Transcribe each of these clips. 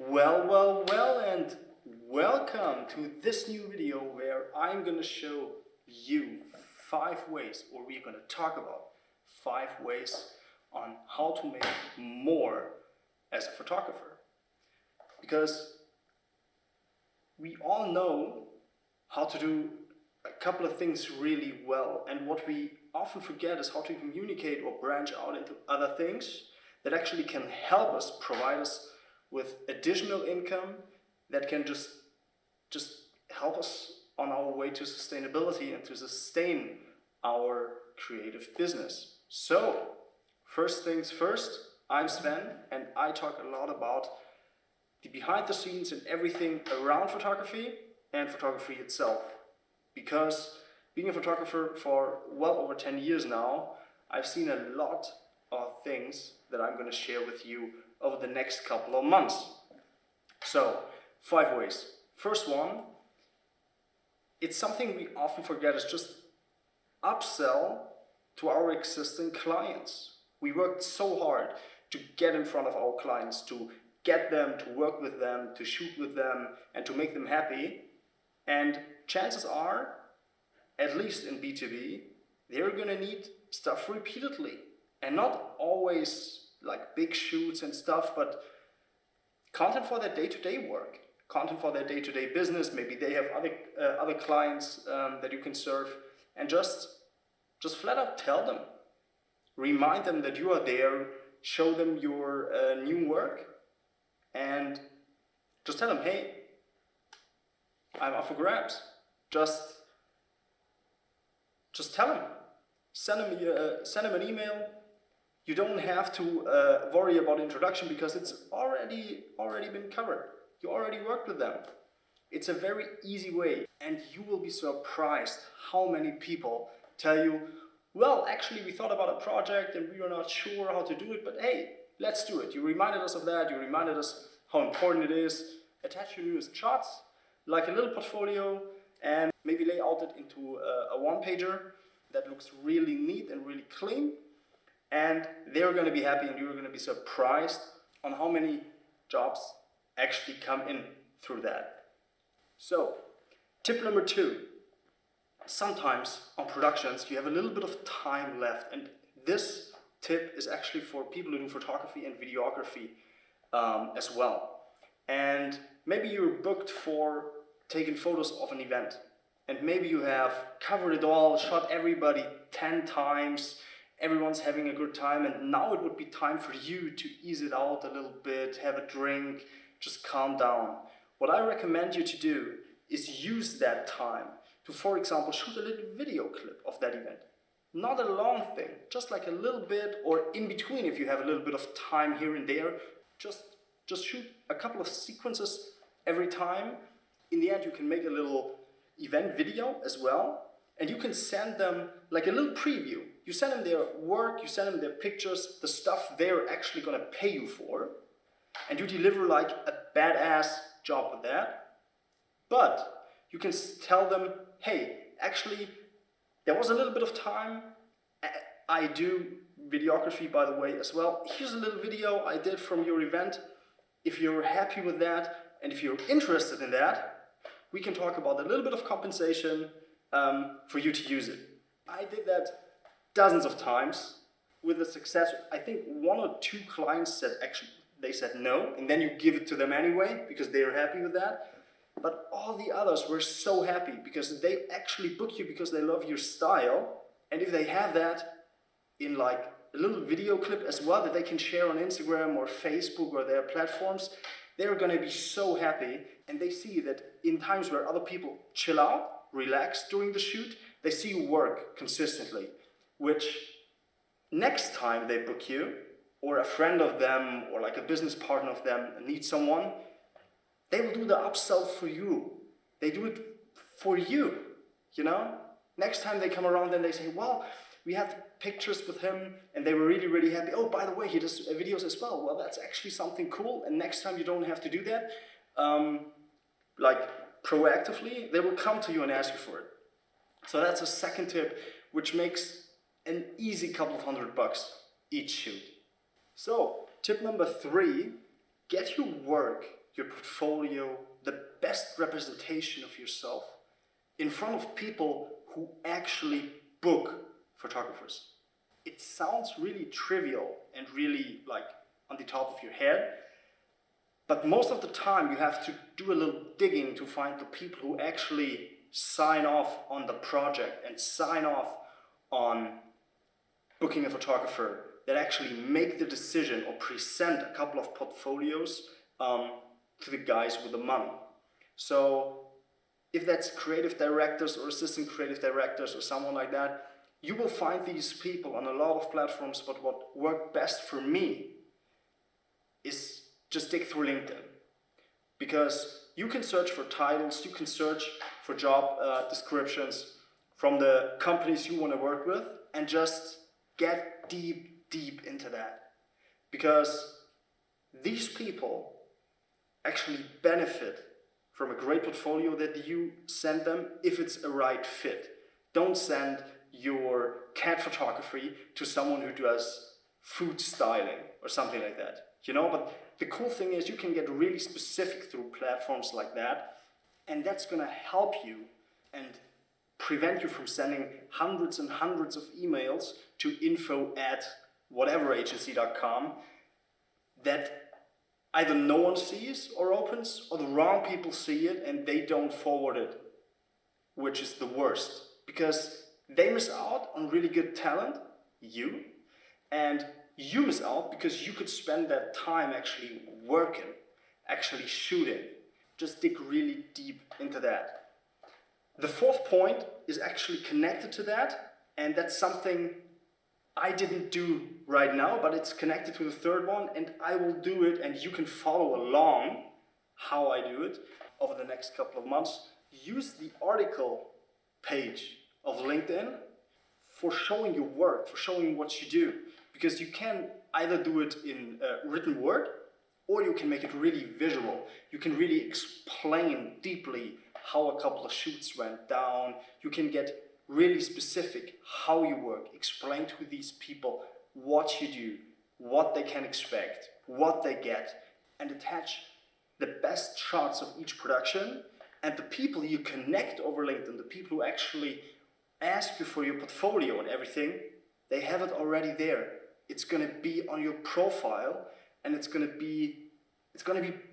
Well, and welcome to this new video where I'm gonna show you 5 ways, or we're gonna talk about 5 ways on how to make more as a photographer. Because we all know how to do a couple of things really well, and what we often forget is how to communicate or branch out into other things that actually can help us, provide us with additional income that can just help us on our way to sustainability and to sustain our creative business. So, first things first, I'm Sven, and I talk a lot about the behind the scenes and everything around photography and photography itself. Because being a photographer for well over 10 years now, I've seen a lot of things that I'm going to share with you over the next couple of months. So, 5 ways. First one, it's something we often forget, is just upsell to our existing clients. We worked so hard to get in front of our clients, to get them, to work with them, to shoot with them, and to make them happy. And chances are, at least in B2B, they're going to need stuff repeatedly. And not always like big shoots and stuff, but content for their day-to-day work, content for their day-to-day business. Maybe they have other clients that you can serve, and just flat out tell them, remind them that you are there, show them your new work, and just tell them, hey, I'm up for grabs. Just tell them, send them an email. You don't have to worry about introduction because it's already been covered. You already worked with them. It's a very easy way, and you will be surprised how many people tell you, well, actually we thought about a project and we were not sure how to do it, but hey, let's do it. You reminded us of that, you reminded us how important it is. Attach your newest shots, like a little portfolio, and maybe lay out it into a one-pager that looks really neat and really clean. And they're going to be happy, and you're going to be surprised on how many jobs actually come in through that. So, tip number 2. Sometimes on productions you have a little bit of time left, and this tip is actually for people who do photography and videography as well. And maybe you're booked for taking photos of an event, and maybe you have covered it all, shot everybody 10 times, everyone's having a good time, and now it would be time for you to ease it out a little bit, have a drink, just calm down. What I recommend you to do is use that time to, for example, shoot a little video clip of that event. Not a long thing, just like a little bit, or in between if you have a little bit of time here and there. Just shoot a couple of sequences every time. In the end, you can make a little event video as well, and you can send them like a little preview. You send them their work, you send them their pictures, the stuff they're actually going to pay you for, and you deliver like a badass job with that. But you can tell them, hey, actually, there was a little bit of time. I do videography, by the way, as well. Here's a little video I did from your event. If you're happy with that, and if you're interested in that, we can talk about a little bit of compensation for you to use it. I did that dozens of times with a success. I think 1 or 2 clients said they said no, and then you give it to them anyway because they are happy with that. But all the others were so happy because they actually book you because they love your style, and if they have that in like a little video clip as well that they can share on Instagram or Facebook or their platforms, they're going to be so happy. And they see that in times where other people chill out, relax during the shoot, they see you work consistently, which next time they book you, or a friend of them, or like a business partner of them needs someone, they will do the upsell for you. They do it for you, you know? Next time they come around and they say, well, we had pictures with him and they were really, really happy. Oh, by the way, he does videos as well. Well, that's actually something cool. And next time you don't have to do that. Like proactively, they will come to you and ask you for it. So that's a second tip, which makes an easy couple of $100 each shoot. So tip number 3, get your work, your portfolio, the best representation of yourself in front of people who actually book photographers. It sounds really trivial and really like on the top of your head, but most of the time you have to do a little digging to find the people who actually sign off on the project and sign off on booking a photographer, that actually make the decision or present a couple of portfolios to the guys with the money. So if that's creative directors or assistant creative directors or someone like that, you will find these people on a lot of platforms, but what worked best for me is just dig through LinkedIn. Because you can search for titles, you can search for job descriptions from the companies you want to work with, and just get deep into that. Because these people actually benefit from a great portfolio that you send them if it's a right fit. Don't send your cat photography to someone who does food styling or something like that. You know, but the cool thing is you can get really specific through platforms like that, and that's gonna help you and prevent you from sending hundreds and hundreds of emails to info@whateveragency.com that either no one sees or opens, or the wrong people see it and they don't forward it, which is the worst, because they miss out on really good talent, and you miss out because you could spend that time actually working, actually shooting. Just dig really deep into that. The fourth point is actually connected to that, and that's something I didn't do right now, but it's connected to the third one, and I will do it, and you can follow along how I do it over the next couple of months. Use the article page of LinkedIn for showing your work, for showing what you do, because you can either do it in written word, or you can make it really visual. You can really explain deeply how a couple of shoots went down. You can get really specific how you work, explain to these people what you do, what they can expect, what they get, and attach the best shots of each production. And the people you connect over LinkedIn, the people who actually ask you for your portfolio and everything, they have it already there. It's gonna be on your profile, and it's gonna be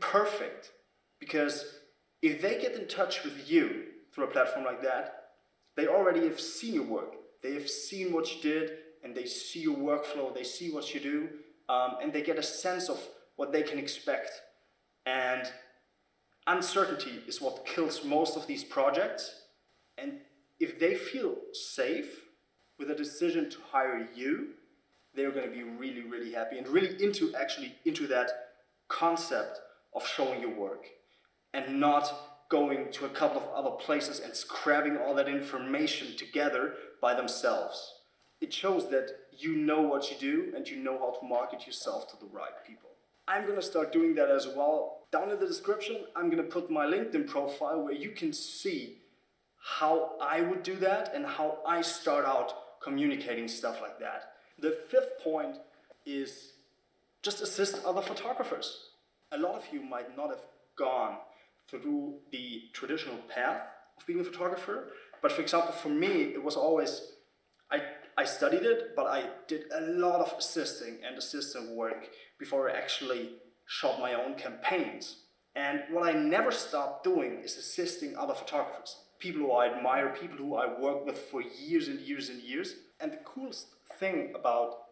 perfect. Because if they get in touch with you through a platform like that, they already have seen your work. They have seen what you did, and they see your workflow, they see what you do, and they get a sense of what they can expect. And uncertainty is what kills most of these projects. And if they feel safe with a decision to hire you, they're going to be really, really happy and really into that concept of showing your work, and not going to a couple of other places and scrapping all that information together by themselves. It shows that you know what you do and you know how to market yourself to the right people. I'm going to start doing that as well. Down in the description, I'm going to put my LinkedIn profile where you can see how I would do that and how I start out communicating stuff like that. The fifth point is just assist other photographers. A lot of you might not have gone through the traditional path of being a photographer, but for example, for me, it was always, I studied it, but I did a lot of assistant work before I actually shot my own campaigns. And what I never stopped doing is assisting other photographers, people who I admire, people who I worked with for years and years and years. And the coolest thing about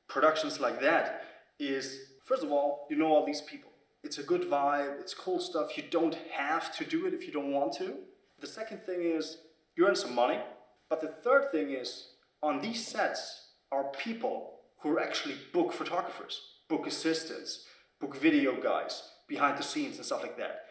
productions like that is, first of all, you know all these people. It's a good vibe, it's cool stuff. You don't have to do it if you don't want to. The second thing is, you earn some money. But the third thing is, on these sets are people who actually book photographers, book assistants, book video guys, behind the scenes and stuff like that.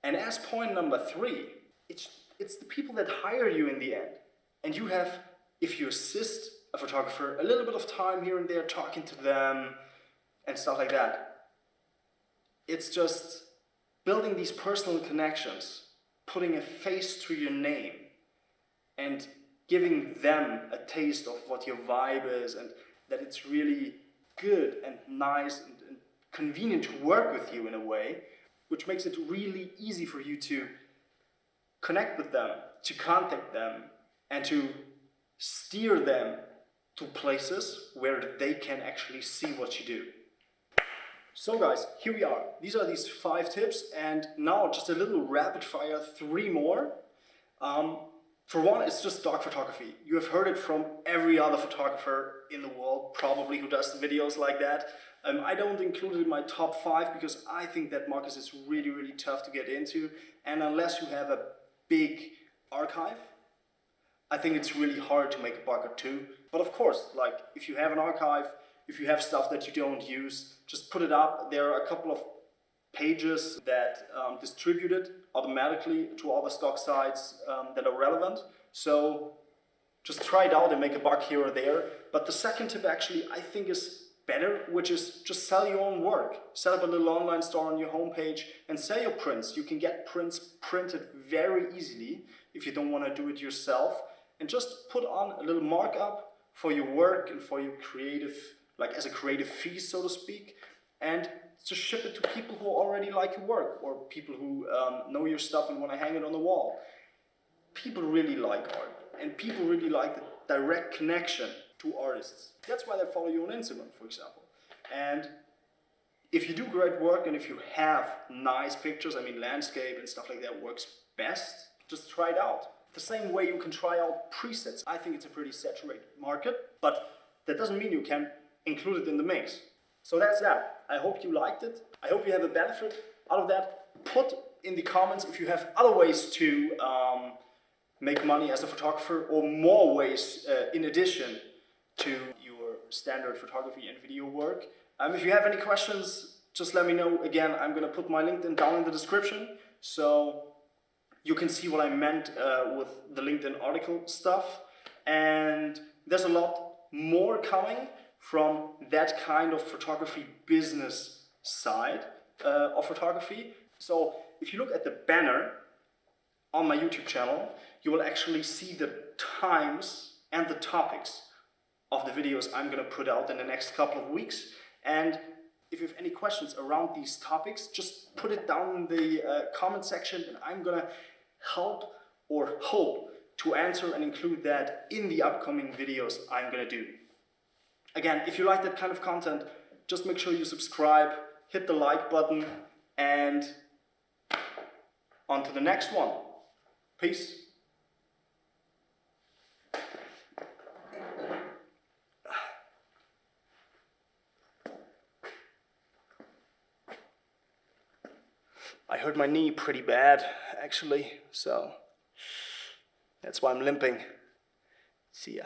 And as point number 3, it's the people that hire you in the end. And you have, if you assist a photographer, a little bit of time here and there talking to them and stuff like that. It's just building these personal connections, putting a face to your name, and giving them a taste of what your vibe is, and that it's really good and nice and convenient to work with you in a way. which makes it really easy for you to connect with them, to contact them, and to steer them to places where they can actually see what you do. So guys, here we are. These are these 5 tips, and now just a little rapid fire, 3 more. For one, it's just stock photography. You have heard it from every other photographer in the world, probably, who does videos like that. I don't include it in my top 5 because I think that market is really, really tough to get into. And unless you have a big archive, I think it's really hard to make a buck or two. But of course, like if you have an archive, if you have stuff that you don't use, just put it up. There are a couple of pages that distribute it automatically to all the stock sites that are relevant. So just try it out and make a buck here or there. But the second tip actually I think is better, which is just sell your own work. Set up a little online store on your homepage and sell your prints. You can get prints printed very easily if you don't want to do it yourself. And just put on a little markup for your work and for your creative, like as a creative fee, so to speak. And just ship it to people who already like your work, or people who know your stuff and want to hang it on the wall. People really like art, and people really like the direct connection to artists. That's why they follow you on Instagram, for example. And if you do great work and if you have nice pictures, I mean landscape and stuff like that works best, just try it out. The same way you can try out presets. I think it's a pretty saturated market, but that doesn't mean you can include it in the mix. So that's that. I hope you liked it. I hope you have a benefit out of that. Put in the comments if you have other ways to make money as a photographer, or more ways in addition to your standard photography and video work. If you have any questions, just let me know. Again, I'm going to put my LinkedIn down in the description, so you can see what I meant with the LinkedIn article stuff. And there's a lot more coming from that kind of photography business side of photography. So if you look at the banner on my YouTube channel, you will actually see the times and the topics of the videos I'm going to put out in the next couple of weeks. And if you have any questions around these topics, just put it down in the comment section, and I'm going to help or hope to answer and include that in the upcoming videos I'm going to do. Again, if you like that kind of content, just make sure you subscribe, hit the like button, and on to the next one. Peace. I hurt my knee pretty bad, actually, so that's why I'm limping. See ya.